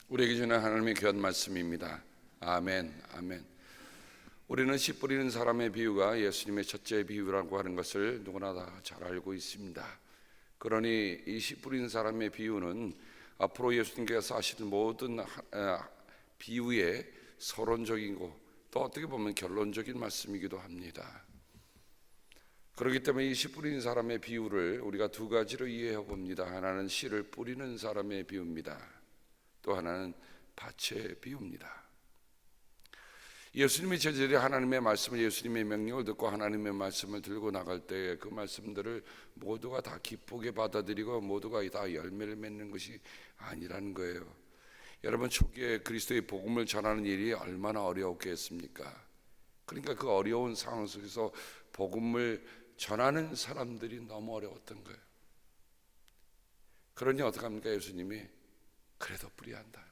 우리에게 주는 하나님의 귀한 말씀입니다. 아멘, 아멘. 우리는 씨 뿌리는 사람의 비유가 예수님의 첫째 비유라고 하는 것을 누구나 다 잘 알고 있습니다. 그러니 이 씨 뿌리는 사람의 비유는 앞으로 예수님께서 하시는 모든 비유의 서론적이고 또 어떻게 보면 결론적인 말씀이기도 합니다. 그렇기 때문에 이 씨 뿌리는 사람의 비유를 우리가 두 가지로 이해해 봅니다. 하나는 씨를 뿌리는 사람의 비유입니다. 또 하나는 밭의 비유입니다. 예수님의 제자들이 하나님의 말씀을, 예수님의 명령을 듣고 하나님의 말씀을 들고 나갈 때 그 말씀들을 모두가 다 기쁘게 받아들이고 모두가 다 열매를 맺는 것이 아니라는 거예요. 여러분, 초기에 그리스도의 복음을 전하는 일이 얼마나 어려웠겠습니까? 그러니까 그 어려운 상황 속에서 복음을 전하는 사람들이 너무 어려웠던 거예요. 그러니 어떡합니까? 예수님이 그래도 뿌려야 한다.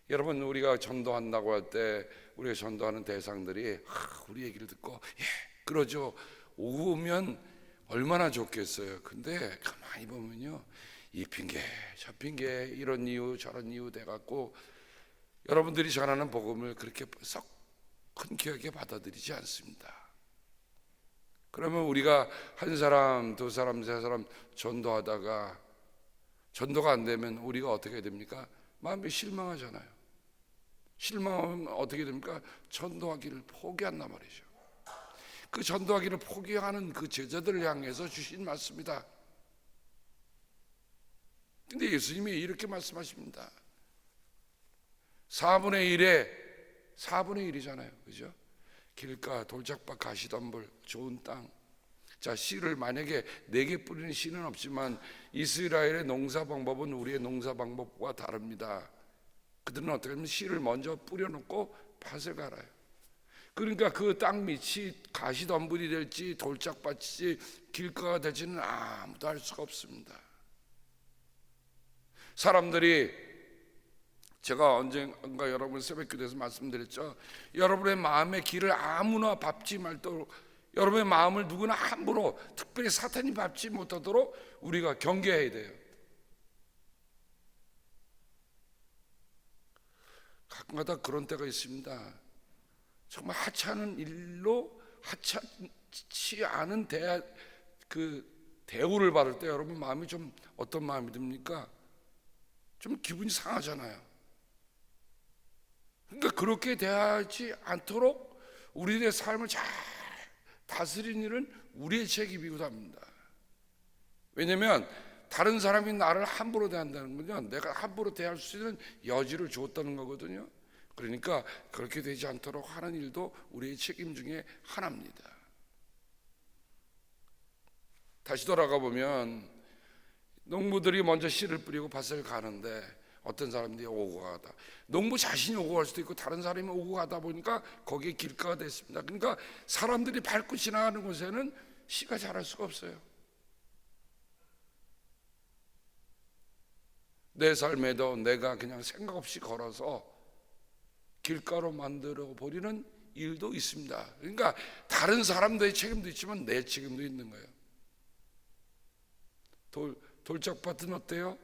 여러분, 우리가 전도한다고 할 때 우리가 전도하는 대상들이 우리 얘기를 듣고 그러죠. 오면 얼마나 좋겠어요. 근데 가만히 보면요, 이 핑계 저 핑계 이런 이유 저런 이유 돼갖고 여러분들이 전하는 복음을 그렇게 썩 흔쾌하게 받아들이지 않습니다. 그러면 우리가 한 사람, 두 사람, 세 사람 전도하다가 전도가 안 되면 우리가 어떻게 됩니까? 마음이 실망하잖아요. 실망하면 어떻게 됩니까? 전도하기를 포기한단 말이죠. 그 전도하기를 포기하는 그 제자들을 향해서 주신 말씀이다. 근데 예수님이 이렇게 말씀하십니다. 4분의 1이잖아요. 그죠? 길가, 돌짝밭, 가시덤불, 좋은 땅. 자, 씨를 만약에 4개 뿌리는 씨는 없지만 이스라엘의 농사 방법은 우리의 농사 방법과 다릅니다. 그들은 어떻게 하면 씨를 먼저 뿌려놓고 밭을 갈아요. 그러니까 그 땅 밑이 가시덤불이 될지 돌짝밭이 길가가 될지는 아무도 알 수가 없습니다. 사람들이, 제가 언젠가 여러분 새벽기도에서 말씀드렸죠. 여러분의 마음의 길을 아무나 밟지 말도록, 여러분의 마음을 누구나 함부로, 특별히 사탄이 밟지 못하도록 우리가 경계해야 돼요. 가끔가다 그런 때가 있습니다. 정말 하찮은 일로 하찮지 않은 대우를 받을 때 여러분 마음이 좀 어떤 마음이 듭니까? 좀 기분이 상하잖아요. 그러니까 그렇게 대하지 않도록 우리의 삶을 잘 다스리는 일은 우리의 책임이기도 합니다. 왜냐하면 다른 사람이 나를 함부로 대한다는 건요, 내가 함부로 대할 수 있는 여지를 줬다는 거거든요. 그러니까 그렇게 되지 않도록 하는 일도 우리의 책임 중에 하나입니다. 다시 돌아가 보면 농부들이 먼저 씨를 뿌리고 밭을 가는데 어떤 사람들이 오고 가다, 농부 자신이 오고 갈 수도 있고 다른 사람이 오고 가다 보니까 거기에 길가가 됐습니다. 그러니까 사람들이 밟고 지나가는 곳에는 씨가 자랄 수가 없어요. 내 삶에도 내가 그냥 생각 없이 걸어서 길가로 만들어 버리는 일도 있습니다. 그러니까 다른 사람들의 책임도 있지만 내 책임도 있는 거예요. 돌짝밭은 어때요?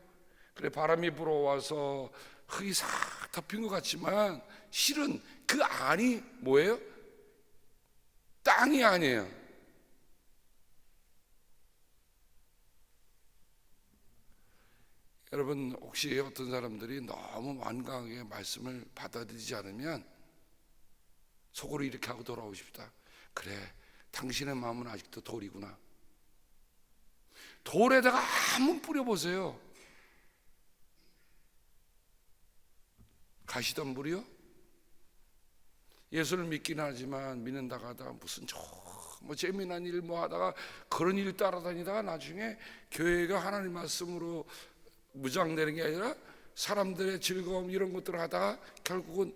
그래, 바람이 불어와서 흙이 싹 덮인 것 같지만 실은 그 안이 뭐예요? 땅이 아니에요. 여러분, 혹시 어떤 사람들이 너무 완강하게 말씀을 받아들이지 않으면 속으로 이렇게 하고 돌아오십시다. 그래, 당신의 마음은 아직도 돌이구나. 돌에다가 한번 뿌려보세요. 가시덤불이요? 예수를 믿긴 하지만 믿는다고 하다가 무슨 재미난 일 하다가 그런 일 따라다니다가 나중에 교회가 하나님 말씀으로 무장되는 게 아니라 사람들의 즐거움 이런 것들을 하다가 결국은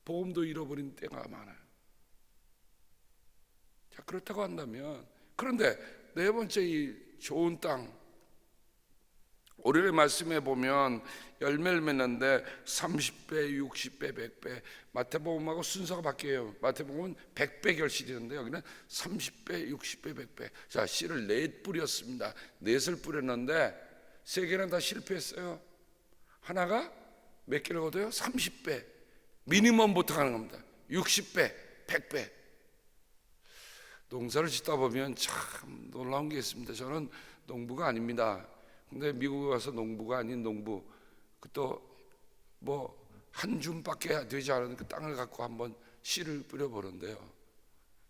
복음도 잃어버린 때가 많아요. 자, 그렇다고 한다면, 그런데 네 번째 이 좋은 땅, 오늘의 말씀에 보면 열매를 맺는데 30배, 60배, 100배, 마태복음하고 순서가 바뀌어요. 마태복음은 100배 결실이는데 여기는 30배, 60배, 100배. 자, 씨를 넷 뿌렸습니다. 넷을 뿌렸는데 3개는 다 실패했어요. 하나가 몇 개를 거둬요? 30배 미니멈부터 가는 겁니다. 60배, 100배. 농사를 짓다 보면 참 놀라운 게 있습니다. 저는 농부가 아닙니다. 근데 미국에 와서 농부가 아닌 농부, 또 뭐 한 줌밖에 되지 않은 그 땅을 갖고 한번 씨를 뿌려보는데요,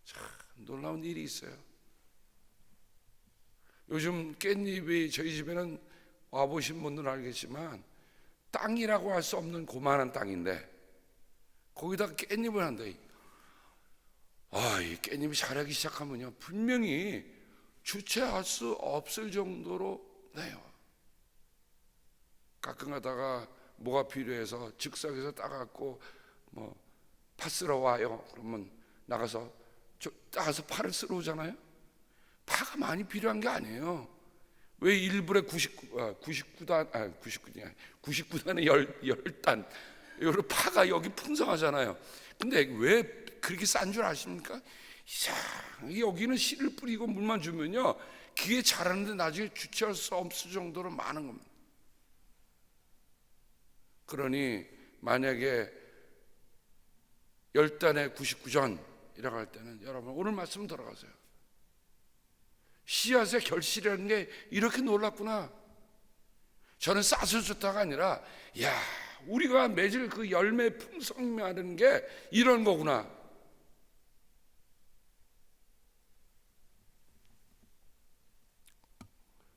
참 놀라운 일이 있어요. 요즘 깻잎이 저희 집에는 와보신 분들은 알겠지만 땅이라고 할 수 없는 고만한 땅인데 거기다가 깻잎을 한다. 이 깻잎이 자라기 시작하면요, 분명히 주체할 수 없을 정도로 내요. 가끔 가다가 뭐가 필요해서 즉석에서 따갖고 파 쓸어 와요. 그러면 나가서 파를 쓸어 오잖아요. 파가 많이 필요한 게 아니에요. 왜 1불에 99단에 10단 여러 파가 여기 풍성하잖아요. 근데 왜 그렇게 싼 줄 아십니까? 여기는 씨를 뿌리고 물만 주면요, 그게 자라는데 나중에 주체할 수 없을 정도로 많은 겁니다. 그러니 만약에 10단에 99전이라고 할 때는 여러분 오늘 말씀 들어가세요. 씨앗의 결실이라는 게 이렇게 놀랍구나. 저는 싹을 줬다가 아니라 우리가 맺을 그 열매 풍성이라는 게 이런 거구나.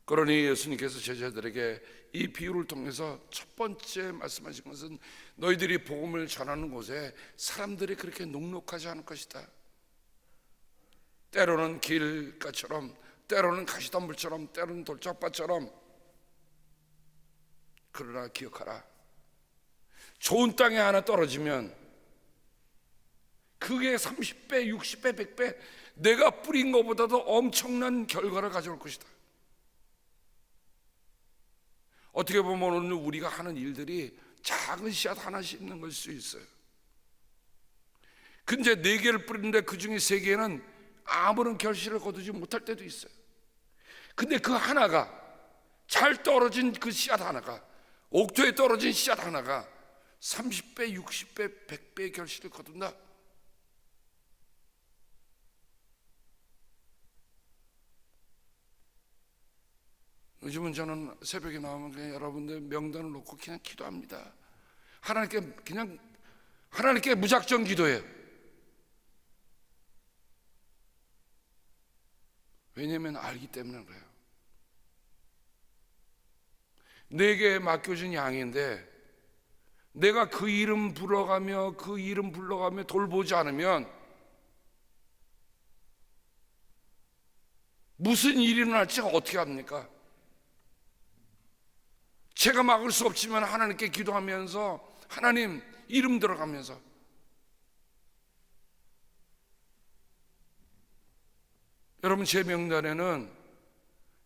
그러니 예수님께서 제자들에게 이 비유를 통해서 첫 번째 말씀하신 것은 너희들이 복음을 전하는 곳에 사람들이 그렇게 녹록하지 않을 것이다. 때로는 길가처럼, 때로는 가시덤불처럼, 때로는 돌짝밭처럼. 그러나 기억하라, 좋은 땅에 하나 떨어지면 그게 30배, 60배, 100배 내가 뿌린 것보다도 엄청난 결과를 가져올 것이다. 어떻게 보면 오늘 우리가 하는 일들이 작은 씨앗 하나씩 있는 걸 수 있어요. 근데 4개를 뿌리는데 그 중에 3개는 아무런 결실을 거두지 못할 때도 있어요. 근데 그 하나가, 잘 떨어진 그 씨앗 하나가, 옥토에 떨어진 씨앗 하나가 30배, 60배, 100배의 결실을 거둔다. 요즘은 저는 새벽에 나오면 그냥 여러분들 명단을 놓고 그냥 기도합니다. 하나님께 무작정 기도해요. 왜냐하면 알기 때문에 그래요. 내게 맡겨진 양인데 내가 그 이름 불러가며 돌보지 않으면 무슨 일이 일어날지 어떻게 합니까? 제가 막을 수 없지만 하나님께 기도하면서, 하나님 이름 들어가면서, 여러분 제 명단에는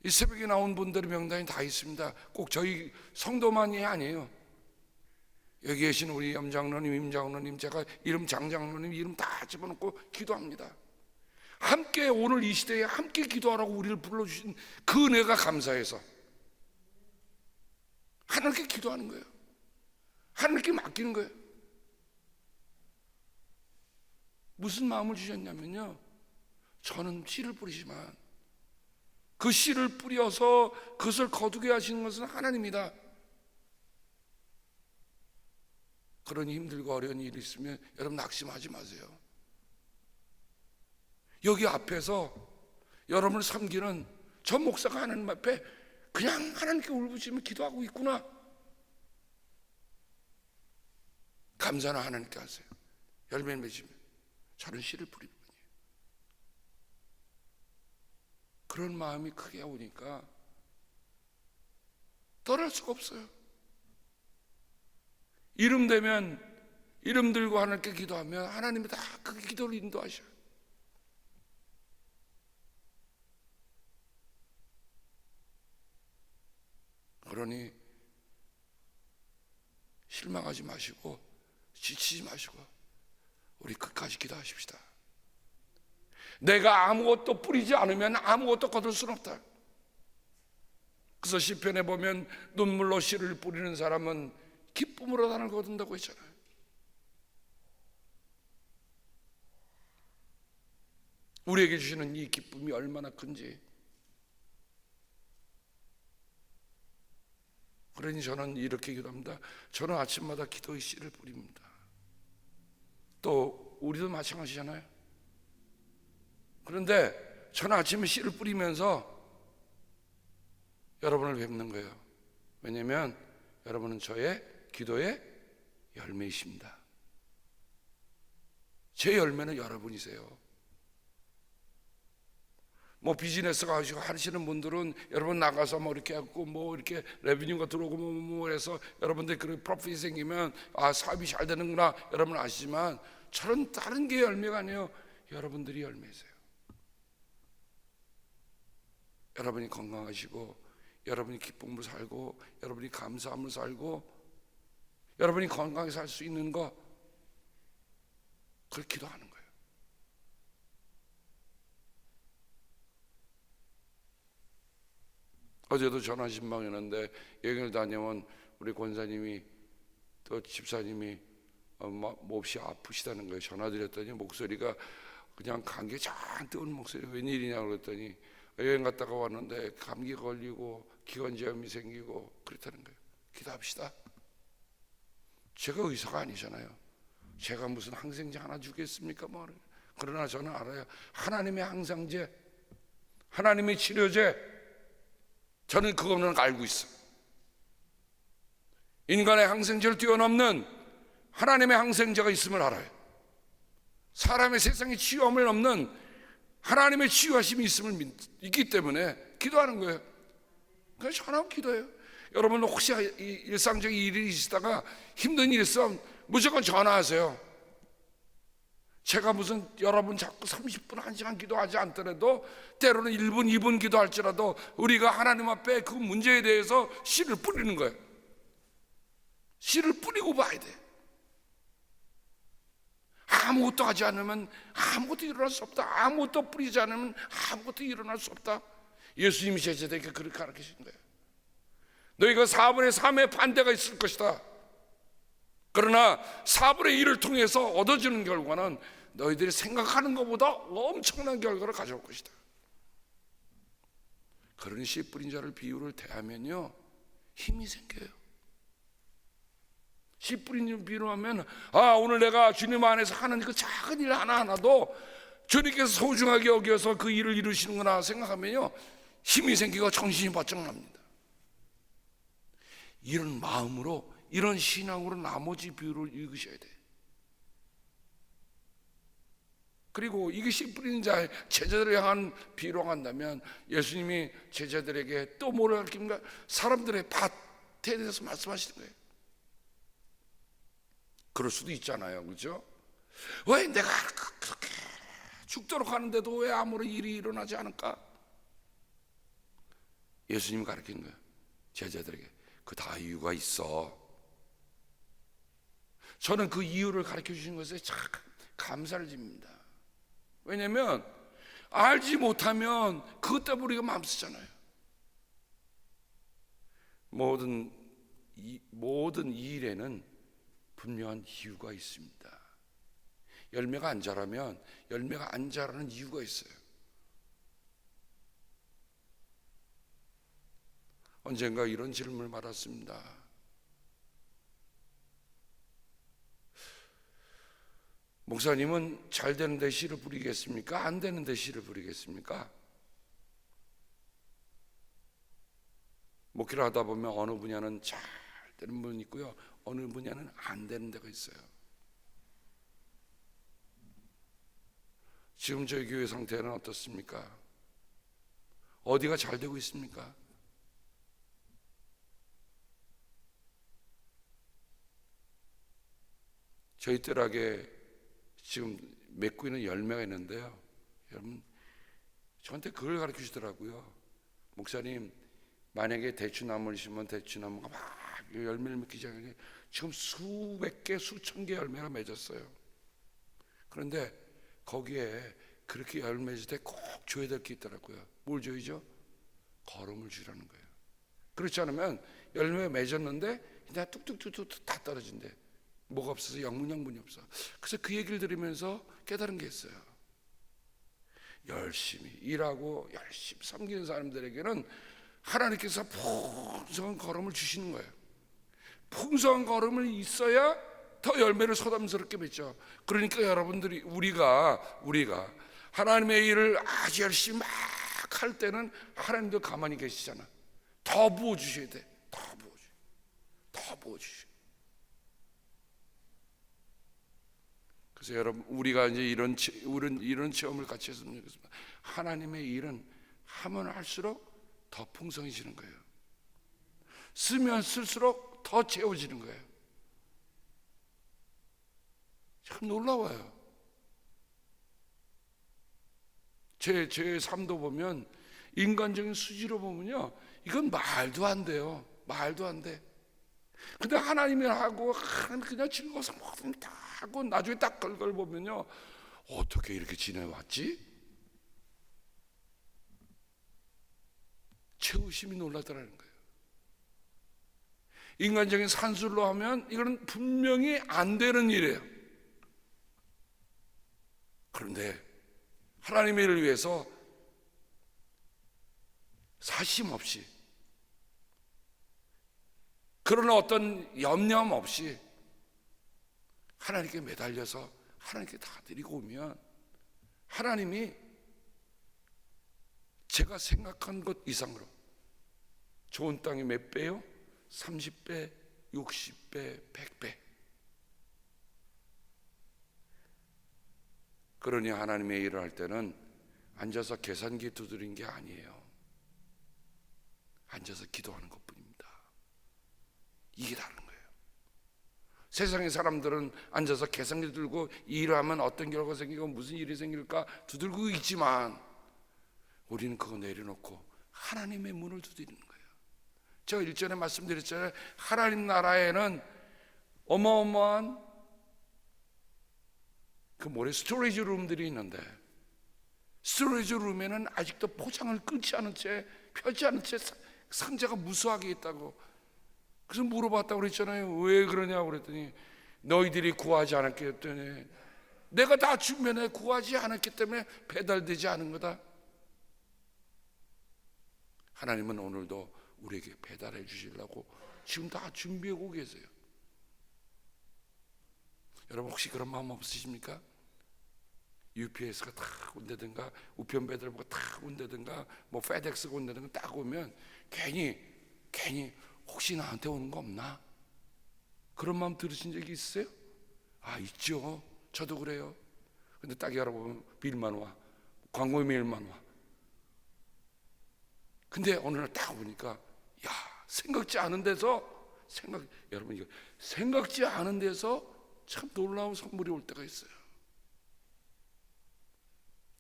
이 새벽에 나온 분들의 명단이 다 있습니다. 꼭 저희 성도만이 아니에요. 여기 계신 우리 염장로님, 임장로님, 제가 이름 장장로님 이름 다 집어넣고 기도합니다. 함께 오늘 이 시대에 함께 기도하라고 우리를 불러주신 그 은혜가 감사해서 하나님께 기도하는 거예요. 하나님께 맡기는 거예요. 무슨 마음을 주셨냐면요, 저는 씨를 뿌리지만 그 씨를 뿌려서 그것을 거두게 하시는 것은 하나님이다. 그러니 힘들고 어려운 일이 있으면 여러분 낙심하지 마세요. 여기 앞에서 여러분을 섬기는 저 목사가 하나님 앞에 그냥 하나님께 울부짖으며 기도하고 있구나. 감사는 하나님께 하세요. 열매를 맺으면 저는 씨를 뿌릴 뿐이에요. 그런 마음이 크게 오니까 떠날 수가 없어요. 이름 되면 이름 들고 하나님께 기도하면 하나님이 다 그 기도를 인도하셔요. 그러니 실망하지 마시고 지치지 마시고 우리 끝까지 기도하십시다. 내가 아무것도 뿌리지 않으면 아무것도 거둘 수는 없다. 그래서 시편에 보면 눈물로 씨를 뿌리는 사람은 기쁨으로 단을 거둔다고 했잖아요. 우리에게 주시는 이 기쁨이 얼마나 큰지. 그러니 저는 이렇게 기도합니다. 저는 아침마다 기도의 씨를 뿌립니다. 또 우리도 마찬가지잖아요. 그런데 저는 아침에 씨를 뿌리면서 여러분을 뵙는 거예요. 왜냐하면 여러분은 저의 기도의 열매이십니다. 제 열매는 여러분이세요. 뭐 비즈니스가 하시는 분들은 여러분 나가서 뭐 이렇게 하고 뭐 이렇게 레비뉴가 들어오고 뭐 해서 여러분들 그 프로핏이 생기면 아 사업이 잘 되는구나 여러분 아시지만 저는 다른 게 열매가 아니에요. 여러분들이 열매세요. 여러분이 건강하시고 여러분이 기쁨으로 살고 여러분이 감사함으로 살고 여러분이 건강하게 살 수 있는 거 그걸 기도하는 거예요. 어제도 전화 신방했는데 여행을 다녀온 우리 권사님이 또 집사님이 몹시 아프시다는 거예요. 전화드렸더니 목소리가 그냥 감기에 잔뜩 온 목소리. 웬일이냐고 그랬더니 여행 갔다가 왔는데 감기 걸리고 기관지염이 생기고 그렇다는 거예요. 기도합시다. 제가 의사가 아니잖아요. 제가 무슨 항생제 하나 주겠습니까? 뭐. 그러나 저는 알아요. 하나님의 항상제, 하나님의 치료제, 저는 그거는 알고 있어요. 인간의 항생제를 뛰어넘는 하나님의 항생제가 있음을 알아요. 사람의 세상의 치유함을 넘는 하나님의 치유하심이 있음을 믿기 때문에 기도하는 거예요. 그래서 전화하고 기도해요. 여러분 혹시 일상적인 일이 있다가 힘든 일이 있으면 무조건 전화하세요. 제가 무슨 여러분 자꾸 30분, 1시간 기도하지 않더라도 때로는 1분, 2분 기도할지라도 우리가 하나님 앞에 그 문제에 대해서 씨를 뿌리는 거예요. 씨를 뿌리고 봐야 돼. 아무것도 하지 않으면 아무것도 일어날 수 없다. 아무것도 뿌리지 않으면 아무것도 일어날 수 없다. 예수님이 제자들에게 그렇게 가르치신 거예요. 너희가 4분의 3의 반대가 있을 것이다. 그러나 4분의 1을 통해서 얻어지는 결과는 너희들이 생각하는 것보다 엄청난 결과를 가져올 것이다. 그러니 씨 뿌린 자를 비유를 대하면요 힘이 생겨요. 씨 뿌린 비유로 하면 오늘 내가 주님 안에서 하는 그 작은 일 하나하나도 주님께서 소중하게 여겨서 그 일을 이루시는구나 생각하면요 힘이 생기고 정신이 바짝 납니다. 이런 마음으로 이런 신앙으로 나머지 비유를 읽으셔야 돼요. 그리고 이게 씨 뿌리는 자의 제자들을 향한 비유로 한다면 예수님이 제자들에게 또 뭐를 가르칩니까? 사람들의 밭에 대해서 말씀하시는 거예요. 그럴 수도 있잖아요, 그렇죠? 왜 내가 그렇게 죽도록 하는데도 왜 아무런 일이 일어나지 않을까? 예수님이 가르치는 거예요. 제자들에게 그 다 이유가 있어. 저는 그 이유를 가르쳐 주신 것에 참 감사를 드립니다. 왜냐하면 알지 못하면 그것 때문에 우리가 마음 쓰잖아요. 모든 일에는 분명한 이유가 있습니다. 열매가 안 자라면 열매가 안 자라는 이유가 있어요. 언젠가 이런 질문을 받았습니다. 목사님은 잘 되는데 씨를 뿌리겠습니까? 안 되는데 씨를 뿌리겠습니까? 목회를 하다 보면 어느 분야는 잘 되는 분이 있고요, 어느 분야는 안 되는 데가 있어요. 지금 저희 교회 상태는 어떻습니까? 어디가 잘 되고 있습니까? 저희 뜰하게 지금 맺고 있는 열매가 있는데요, 여러분 저한테 그걸 가르쳐 주더라고요. 목사님, 만약에 대추나무를 심으면 대추나무가 막 열매를 맺기 시작하니 지금 수백 개, 수천 개 열매가 맺었어요. 그런데 거기에 그렇게 열매 맺을 때 꼭 줘야 될 게 있더라고요. 뭘 줘야죠? 거름을 주라는 거예요. 그렇지 않으면 열매 맺었는데 그냥 뚝뚝뚝뚝 다 떨어진대. 뭐가 없어서 영문이 없어. 그래서 그 얘기를 들으면서 깨달은 게 있어요. 열심히 일하고 열심히 섬기는 사람들에게는 하나님께서 풍성한 걸음을 주시는 거예요. 풍성한 걸음을 있어야 더 열매를 소담스럽게 맺죠. 그러니까 여러분들이 우리가 하나님의 일을 아주 열심히 막 할 때는 하나님도 가만히 계시잖아. 더 부어주셔야 돼. 더 부어주셔. 그래서 여러분, 우리가 이제 이런 체험을 같이 했으면 좋겠습니다. 하나님의 일은 하면 할수록 더 풍성해지는 거예요. 쓰면 쓸수록 더 채워지는 거예요. 참 놀라워요. 제 삶도 보면, 인간적인 수지로 보면요, 이건 말도 안 돼요. 말도 안 돼. 근데 하나님이 하고, 하나님 그냥 즐거워서 뭐든 다 하고, 나중에 딱 그걸 보면요, 어떻게 이렇게 지내왔지? 채우심이 놀라더라는 거예요. 인간적인 산술로 하면 이거는 분명히 안 되는 일이에요. 그런데 하나님의 일을 위해서 사심 없이, 그런 어떤 염려함 없이 하나님께 매달려서 하나님께 다 드리고 오면 하나님이 제가 생각한 것 이상으로, 좋은 땅이 몇 배요? 30배, 60배, 100배. 그러니 하나님의 일을 할 때는 앉아서 계산기 두드린 게 아니에요. 앉아서 기도하는 것뿐입니다. 이게 다른 거예요. 세상의 사람들은 앉아서 계산기 들고 일을 하면 어떤 결과가 생기고 무슨 일이 생길까 두들고 있지만, 우리는 그거 내려놓고 하나님의 문을 두드리는 거예요. 제가 일전에 말씀드렸잖아요. 하나님 나라에는 어마어마한 그 스토리지 룸들이 있는데, 스토리지 룸에는 아직도 포장을 끊지 않은 채, 펴지 않은 채 상자가 무수하게 있다고. 그래서 물어봤다고 그랬잖아요. 왜 그러냐고 그랬더니, 너희들이 구하지 않았기 때문에, 내가 다 주변에 구하지 않았기 때문에 배달되지 않은 거다. 하나님은 오늘도 우리에게 배달해 주시려고 지금 다 준비하고 계세요. 여러분, 혹시 그런 마음 없으십니까? UPS가 딱 온다든가, 우편 배달부가 딱 온다든가, 뭐 페덱스가 온다든가 딱 오면 괜히 혹시 나한테 오는 거 없나? 그런 마음 들으신 적이 있으세요? 아, 있죠. 저도 그래요. 근데 딱 열어보면 빌만 와, 광고 메일만 와. 근데 어느 날 딱 보니까, 야, 생각지 않은 데서 여러분, 이거 생각지 않은 데서 참 놀라운 선물이 올 때가 있어요.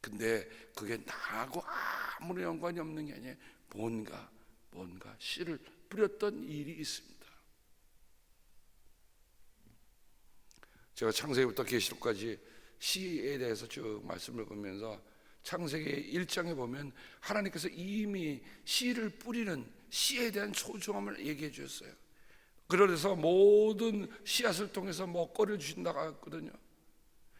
근데 그게 나하고 아무런 연관이 없는 게 아니에요. 뭔가 씨를 뿌렸던 일이 있습니다. 제가 창세기부터 계시록까지 씨에 대해서 쭉 말씀을 보면서, 창세기 1장에 보면 하나님께서 이미 씨를 뿌리는 씨에 대한 소중함을 얘기해 주셨어요. 그래서 모든 씨앗을 통해서 먹거리를 주신다고 했거든요.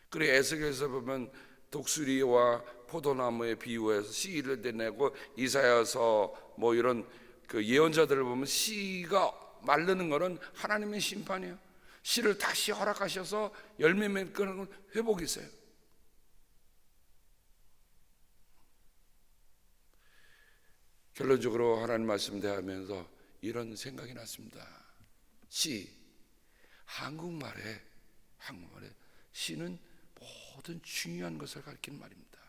그리고 에스겔에서 보면 독수리와 포도나무의 비유해서 씨를 내내고, 이사야서 뭐 이런 그 예언자들을 보면 씨가 마르는 거는 하나님의 심판이에요. 씨를 다시 허락하셔서 열매 맺는 건 회복이세요. 결론적으로 하나님 말씀 대하면서 이런 생각이 났습니다. 한국말에 씨는 모든 중요한 것을 가리키는 말입니다.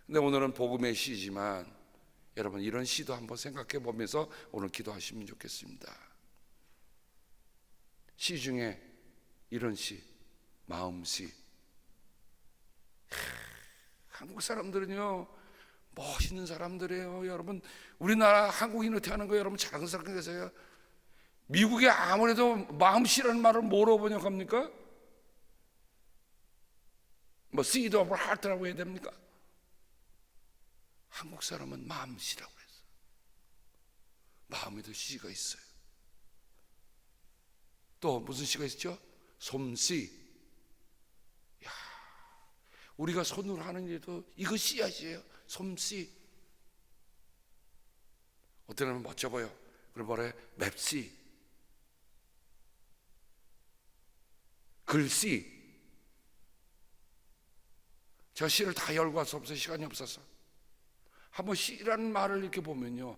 근데 오늘은 복음의 시지만, 여러분, 이런 시도 한번 생각해 보면서 오늘 기도하시면 좋겠습니다. 시 중에 이런 시, 마음시. 한국 사람들은요, 멋있는 사람들이에요. 여러분, 우리나라 한국인으로 태어난 거 여러분 자랑스럽게 계세요. 미국에 아무래도 마음씨라는 말을 뭐로 번역합니까? 뭐 seed of heart라고 해야 됩니까? 한국 사람은 마음씨라고 했어요. 마음에도 씨가 있어요. 또 무슨 씨가 있죠? 솜씨. 야, 우리가 손으로 하는 일도 이거 씨앗이에요. 솜씨. 어떤 사람은 멋져 보여. 그걸 뭐래? 맵씨. 글씨. 제가 시를 다 열고 할 수 없어요. 시간이 없어서. 한번 시라는 말을 이렇게 보면요,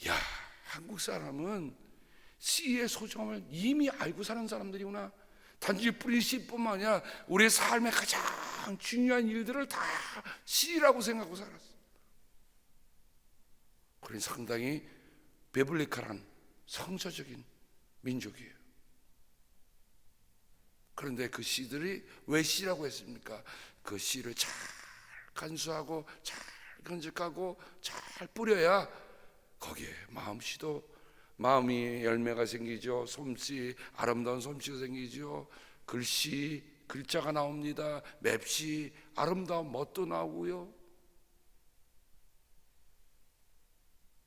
야, 한국 사람은 시의 소중함을 이미 알고 사는 사람들이구나. 단지 뿌린 시뿐만 아니라 우리의 삶의 가장 중요한 일들을 다 시라고 생각하고 살았어. 그러니 상당히 비블리컬한 성서적인 민족이에요. 그런데 그 시들이 왜 시라고 했습니까? 그 시를 잘 간수하고 잘 건축하고 잘 뿌려야 거기에 마음이 열매가 생기죠. 솜씨, 아름다운 솜씨가 생기죠. 글씨, 글자가 나옵니다. 맵시, 아름다운 멋도 나오고요.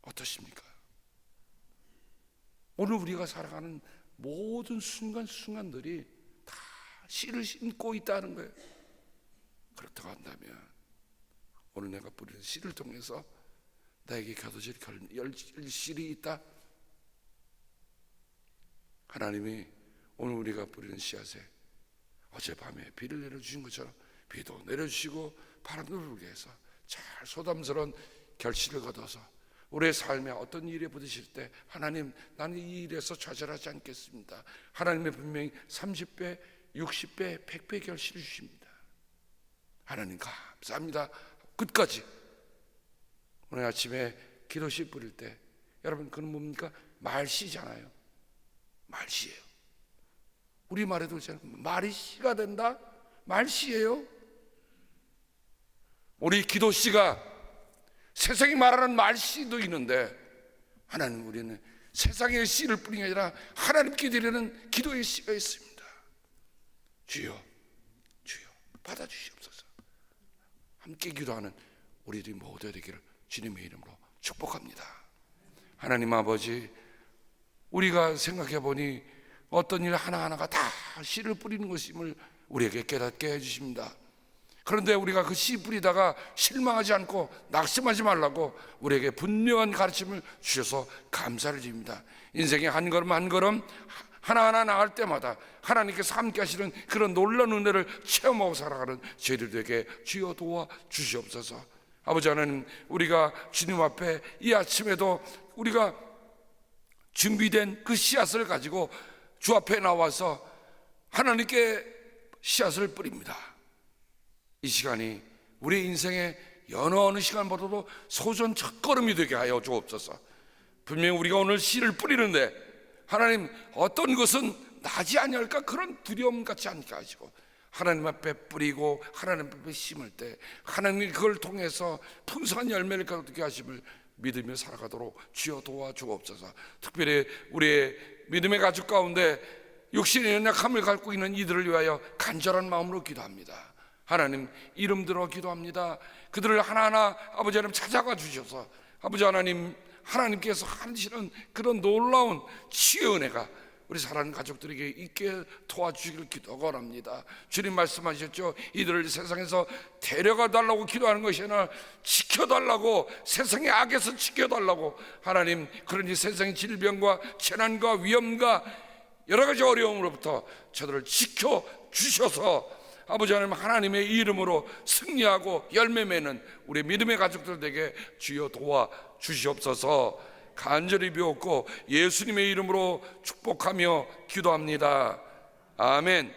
어떠십니까? 오늘 우리가 살아가는 모든 순간순간들이 다 씨를 심고 있다는 거예요. 그렇다고 한다면 오늘 내가 뿌리는 씨를 통해서 나에게 거둬질 열실이 있다. 하나님이 오늘 우리가 뿌리는 씨앗에 어젯밤에 비를 내려주신 것처럼 비도 내려주시고 바람도 불게 해서 잘 소담스러운 결실을 거둬서 우리의 삶에 어떤 일에 부딪힐 때 하나님, 나는 이 일에서 좌절하지 않겠습니다. 하나님의 분명히 30배, 60배, 100배 결실을 주십니다. 하나님 감사합니다. 끝까지. 오늘 아침에 기도시 뿌릴 때 여러분 그건 뭡니까? 말씨잖아요. 말씨예요. 우리말에도 말이 씨가 된다? 말씨예요. 우리 기도씨가 세상이 말하는 말씨도 있는데 하나님, 우리는 세상의 씨를 뿌리는 게 아니라 하나님께 드리는 기도의 씨가 있습니다. 주여, 주여 받아주시옵소서. 함께 기도하는 우리들이 모두 되기를 주님의 이름으로 축복합니다. 하나님 아버지, 우리가 생각해 보니 어떤 일 하나하나가 다 씨를 뿌리는 것임을 우리에게 깨닫게 해주십니다. 그런데 우리가 그 씨 뿌리다가 실망하지 않고 낙심하지 말라고 우리에게 분명한 가르침을 주셔서 감사를 드립니다. 인생의 한 걸음 한 걸음 하나하나 나갈 때마다 하나님께서 함께 하시는 그런 놀라운 은혜를 체험하고 살아가는 저희들에게 주여 도와 주시옵소서. 아버지 하나님, 우리가 주님 앞에 이 아침에도 우리가 준비된 그 씨앗을 가지고 주 앞에 나와서 하나님께 씨앗을 뿌립니다. 이 시간이 우리 인생의 어느 시간보다도 소중한 첫걸음이 되게 하여 주옵소서. 분명히 우리가 오늘 씨를 뿌리는데 하나님, 어떤 것은 나지 아니할까 그런 두려움 같지 않게 하시고 하나님 앞에 뿌리고 하나님 앞에 심을 때 하나님이 그걸 통해서 풍성한 열매를 거두게 하심을 믿으며 살아가도록 주여 도와주옵소서. 특별히 우리의 믿음의 가족 가운데 육신의 연약함을 갖고 있는 이들을 위하여 간절한 마음으로 기도합니다. 하나님, 이름들어 기도합니다. 그들을 하나하나 아버지 하나님 찾아가 주셔서 아버지 하나님, 하나님께서 하시는 그런 놀라운 치유의 은혜가 우리 사랑하는 가족들에게 있게 도와주시기를 기도합니다. 주님 말씀하셨죠. 이들을 세상에서 데려가 달라고 기도하는 것이 아니라 지켜달라고, 세상의 악에서 지켜달라고. 하나님, 그러니 세상의 질병과 재난과 위험과 여러 가지 어려움으로부터 저들을 지켜주셔서 아버지 하나님, 하나님의 이름으로 승리하고 열매 맺는 우리 믿음의 가족들에게 주여 도와주시옵소서. 간절히 비옵고 예수님의 이름으로 축복하며 기도합니다. 아멘.